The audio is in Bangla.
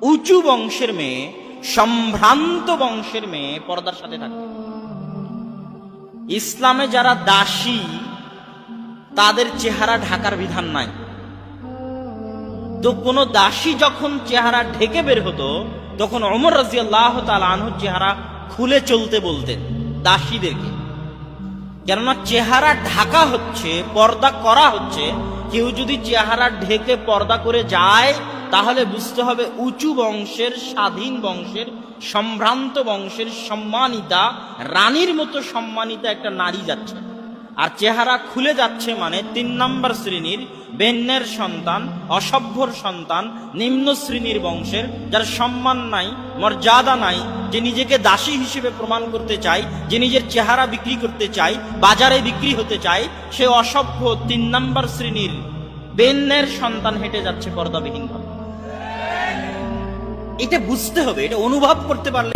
উঁচু বংশের মেয়ে, সম্ভ্রান্ত বংশের মেয়ে পর্দার সাথে থাকবে। ইসলামে যারা দাসী তাদের চেহারা ঢাকার বিধান নাই। তো কোন দাসী যখন চেহারা ঢেকে বের হতো তখন ওমর রাদিয়াল্লাহু তাআলা আনহু চেহারা খুলে চলতে বলতেন দাসীদেরকে। কেননা চেহারা ঢাকা হচ্ছে, পর্দা করা হচ্ছে। কেউ যদি চেহারা ঢেকে পর্দা করে যায় তাহলে বুঝতে হবে উঁচু বংশের, স্বাধীন বংশের, সম্ভ্রান্ত বংশের সম্মানিতা, রানীর মতো সম্মানিতা একটা নারী যাচ্ছে। আর চেহারা খুলে যাচ্ছে মানে ৩ নম্বর শ্রেণীর বেন্নের সন্তান, অসভ্যর সন্তান, নিম্ন শ্রেণীর বংশের, যার সম্মান নাই, মর্যাদা নাই, যে নিজেকে দাসী হিসেবে প্রমাণ করতে চায়, যে নিজের চেহারা বিক্রি করতে চায়, বাজারে বিক্রি হতে চায়, সে অসভ্য ৩ নম্বর শ্রেণীর বেন্নের সন্তান হেঁটে যাচ্ছে পর্দাবিহীন ভাবে। এটা বুঝতে হবে, এটা অনুভব করতে পারলে